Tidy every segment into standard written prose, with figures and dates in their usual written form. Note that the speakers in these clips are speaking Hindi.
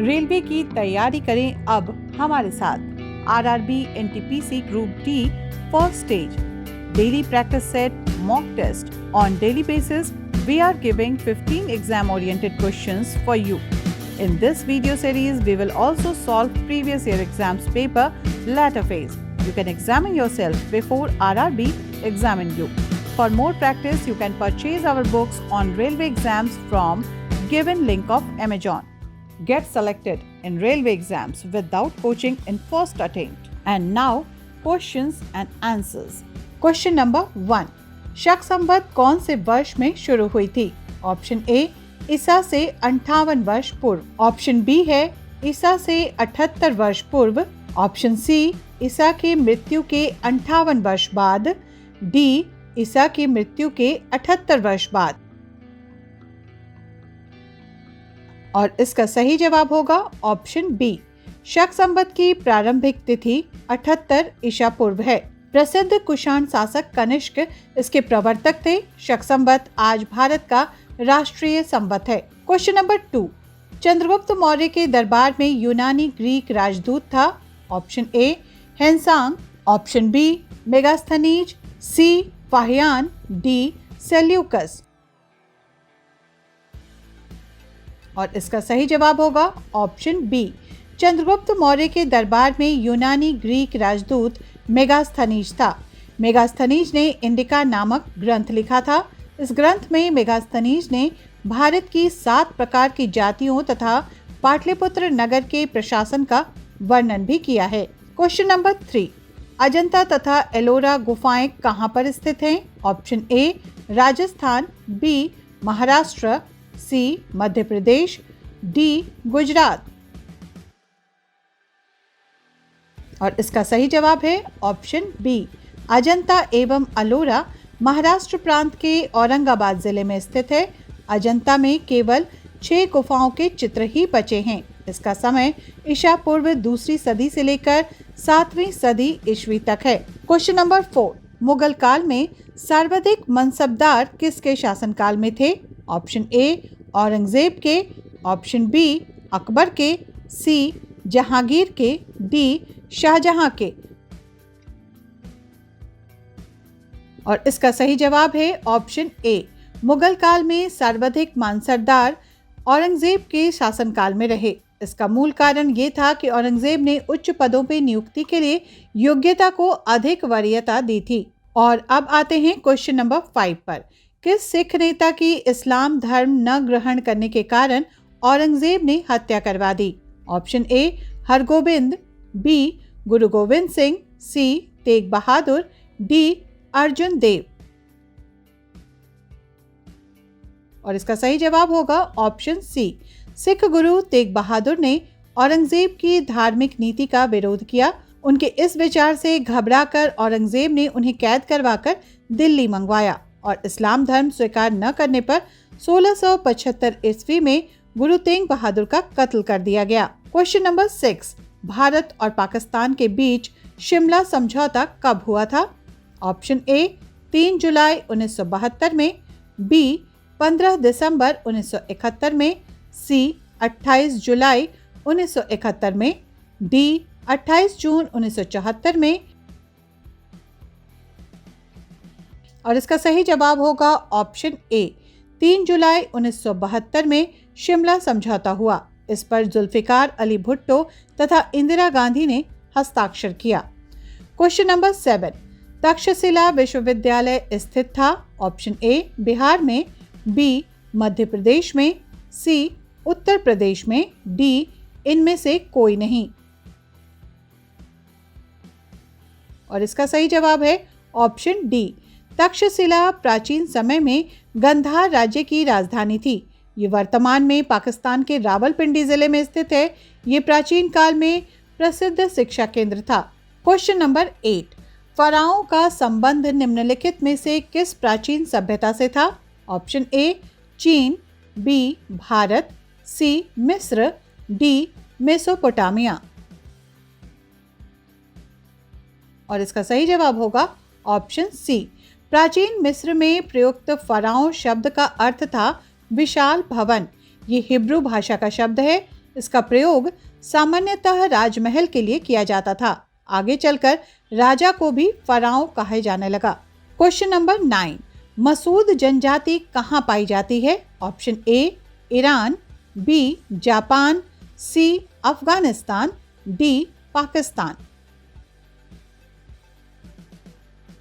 रेलवे की तैयारी करें अब हमारे साथ। RRB NTPC group D first stage daily practice set mock test on daily basis. We are giving 15 exam oriented questions for you. In this video series, we will also solve previous year exams paper latter phase. You can examine yourself before RRB examine you. For more practice, you can purchase our books on railway exams from given link of Amazon. Get selected in railway exams without coaching in first attempt. And now, questions and answers. Question number 1. शक संवत कौन से वर्ष में शुरू हुई थी? ऑप्शन ए ईसा से 58 वर्ष पूर्व। ऑप्शन बी है ईसा से 78 वर्ष पूर्व। ऑप्शन सी ईसा की मृत्यु के 58 वर्ष बाद। डी ईसा की मृत्यु के 78 वर्ष बाद। और इसका सही जवाब होगा ऑप्शन बी। शक संवत की प्रारंभिक तिथि 78 ईसा पूर्व है। प्रसिद्ध कुषाण शासक कनिष्क इसके प्रवर्तक थे। शक संवत आज भारत का राष्ट्रीय संवत है। Question number 2. चंद्रगुप्त मौर्य के दरबार में यूनानी ग्रीक राजदूत था। Option A Hiuen Tsang. Option B Megasthenes. C Fa Hien. D Seleucus. और इसका सही जवाब होगा ऑप्शन बी। चंद्रगुप्त मौर्य के दरबार में यूनानी ग्रीक राजदूत मेगास्थनीज था। मेगास्थनीज ने इंडिका नामक ग्रंथ लिखा था। इस ग्रंथ में मेगास्थनीज ने भारत की 7 प्रकार की जातियों तथा पाटलिपुत्र नगर के प्रशासन का वर्णन भी किया है। Question number 3. अजंता तथा एलोरा गुफाएं कहां पर स्थित हैं? Option A Rajasthan. B Maharashtra. C Madhya Pradesh. D Gujarat. और इसका सही जवाब है ऑप्शन बी। अजंता एवं अलोरा महाराष्ट्र प्रांत के औरंगाबाद जिले में स्थित है। अजंता में केवल 6 गुफाओं के चित्र ही बचे हैं। इसका समय ईसा पूर्व 2री सदी से लेकर 7वीं सदी ईस्वी तक है। Question number 4. मुगल काल में सर्वाधिक मनसबदार किसके शासनकाल में थे? ऑप्शन ए औरंगजेब के। ऑप्शन बी अकबर के। सी जहांगीर के। डी शाहजहां के। और इसका सही जवाब है ऑप्शन ए। मुगल काल में सर्वाधिक मानसरदार औरंगजेब के शासनकाल में रहे। इसका मूल कारण ये था कि औरंगजेब ने उच्च पदों पर नियुक्ति के लिए योग्यता को अधिक वरीयता दी थी। और अब आते हैं क्वेश्चन नंबर 5 पर। किस सिख नेता की इस्लाम धर्म न ग्रहण करने के कारण औरंगजेब ने हत्या करवा दी? Option A Hargobind. B Guru Gobind Singh. C Tegh Bahadur. D Arjun Dev. और इसका सही जवाब होगा ऑप्शन सी। सिख गुरु तेग बहादुर ने औरंगजेब की धार्मिक नीति का विरोध किया। उनके इस विचार से घबराकर औरंगजेब ने उन्हें कैद करवाकर दिल्ली मंगवाया और इस्लाम धर्म स्वीकार न करने पर 1675 ईस्वी में गुरु तेग बहादुर का कत्ल कर दिया गया। Question number 6. भारत और पाकिस्तान के बीच शिमला समझौता कब हुआ था? ऑप्शन ए 3 जुलाई 1972 में। बी 15 दिसंबर 1971 में। सी 28 जुलाई 1971 में। डी 28 जून 1974 में। और इसका सही जवाब होगा ऑप्शन ए 3 जुलाई 1972 में शिमला समझौता हुआ। इस पर जुल्फिकार अली भुट्टो तथा इंदिरा गांधी ने हस्ताक्षर किया। Question number 7. तक्षशिला विश्वविद्यालय स्थित था। ऑप्शन ए बिहार में। बी मध्य प्रदेश में। सी उत्तर प्रदेश में। डी इनमें से कोई नहीं। और इसका सही जवाब है ऑप्शन डी। तक्षशिला प्राचीन समय में गंधार राज्य की राजधानी थी। ये वर्तमान में पाकिस्तान के रावलपिंडी जिले में स्थित है। ये प्राचीन काल में प्रसिद्ध शिक्षा केंद्र था। Question number 8. फराओं का संबंध निम्नलिखित में से किस प्राचीन सभ्यता से था? ऑप्शन ए चीन। बी भारत। सी मिस्र। D Mesopotamia. और इसका सही जवाब होगा ऑप्शन सी। प्राचीन मिस्र में प्रयुक्त फराओ शब्द का अर्थ था विशाल भवन। ये हिब्रू भाषा का शब्द है। इसका प्रयोग सामान्यतः राजमहल के लिए किया जाता था। आगे चलकर राजा को भी फराओ कहा जाने लगा। क्वेश्चन नंबर 9, मसूद जनजाति कहाँ पाई जाती है? Option A Iran, B Japan, C Afghanistan, D Pakistan.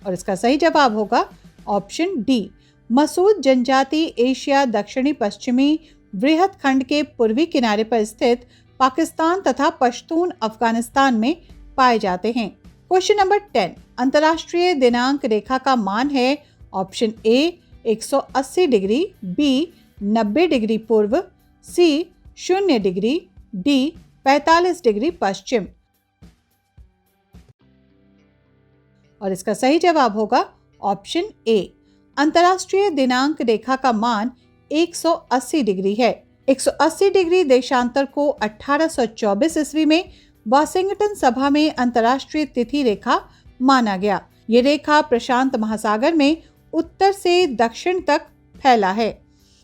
और इसका सही जवाब होगा ऑप्शन डी। मसूद जनजाति एशिया दक्षिणी पश्चिमी वृहद खंड के पूर्वी किनारे पर स्थित पाकिस्तान तथा पश्तून अफगानिस्तान में पाए जाते हैं। क्वेश्चन नंबर 10, अंतर्राष्ट्रीय दिनांक रेखा का मान है? Option A 180 degree, B 90 degree पूर्व, सी 0 डिग्री, डी 45 डिग्री पश्चिम। और इसका सही जवाब होगा ऑप्शन ए। अंतर्राष्ट्रीय दिनांक रेखा का मान 180 डिग्री है। 180 डिग्री देशांतर को 1824 ईस्वी में वाशिंगटन सभा में अंतर्राष्ट्रीय तिथि रेखा माना गया। ये रेखा प्रशांत महासागर में उत्तर से दक्षिण तक फैला है।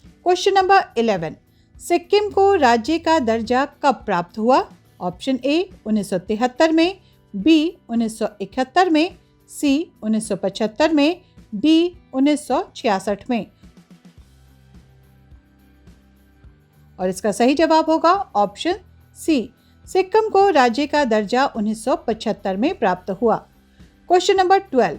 क्वेश्चन नंबर 11, सिक्किम को राज्य का दर्जा कब प्राप्त हुआ? ऑप्शन ए 1973 में, बी 1971 में, सी 1975 में, डी 1966 में। और इसका सही जवाब होगा ऑप्शन सी। सिक्किम को राज्य का दर्जा 1975 में प्राप्त हुआ। क्वेश्चन नंबर 12,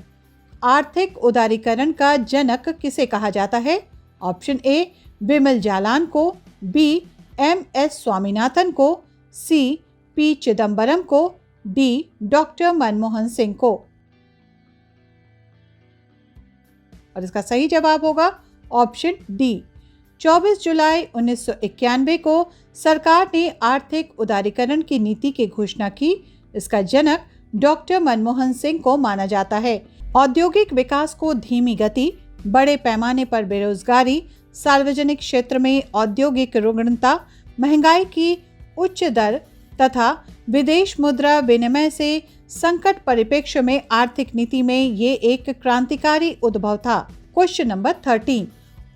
आर्थिक उदारीकरण का जनक किसे कहा जाता है? ऑप्शन ए विमल जालान को, बी एम.एस. स्वामीनाथन को, सी पी चिदम्बरम को, डी डॉक्टर मनमोहन सिंह को। और इसका सही जवाब होगा ऑप्शन डी। 24 जुलाई 1991 को सरकार ने आर्थिक उदारीकरण की नीति की घोषणा की। इसका जनक डॉक्टर मनमोहन सिंह को माना जाता है। औद्योगिक विकास को धीमी गति, बड़े पैमाने पर बेरोजगारी, सार्वजनिक क्षेत्र में औद्योगिक रुग्णता, महंगाई की उच्च दर तथा विदेश मुद्रा विनिमय से संकट परिप्रेक्ष्य में आर्थिक नीति में ये एक क्रांतिकारी उद्भव था। क्वेश्चन नंबर 13,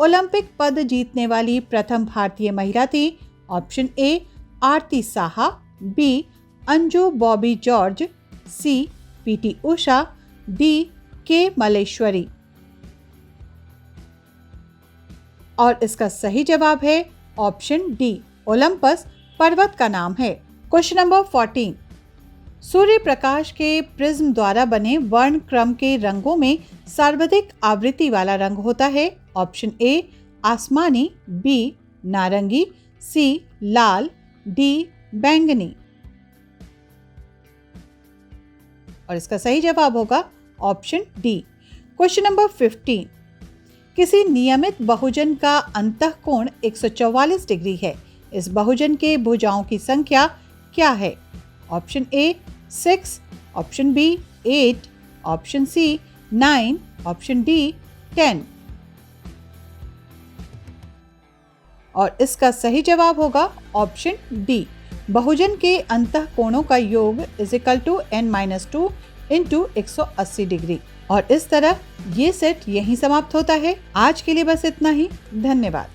ओलंपिक पद जीतने वाली प्रथम भारतीय महिला थी? Option A Arti Saha, B Anju Bobby George, C P T Usha, D K Malleswari. और इसका सही जवाब है ऑप्शन डी, ओलंपस पर्वत का नाम है। क्वेश्चन नंबर 14, सूर्य प्रकाश के प्रिज्म द्वारा बने वर्ण क्रम के रंगों में सर्वाधिक आवृत्ति वाला रंग होता है? ऑप्शन ए आसमानी, बी नारंगी, सी लाल, डी बैंगनी। और इसका सही जवाब होगा ऑप्शन डी। क्वेश्चन नंबर 15, किसी नियमित बहुजन का अंतःकोण 144 डिग्री है। इस बहुजन के भुजाओं की संख्या क्या है? Option A 6, option B 8, option C 9, option D 10। और इसका सही जवाब होगा ऑप्शन डी। बहुजन के अंतःकोणों का योग n-2 इंटू 180 डिग्री। और इस तरह ये सेट यहीं समाप्त होता है। आज के लिए बस इतना ही। धन्यवाद।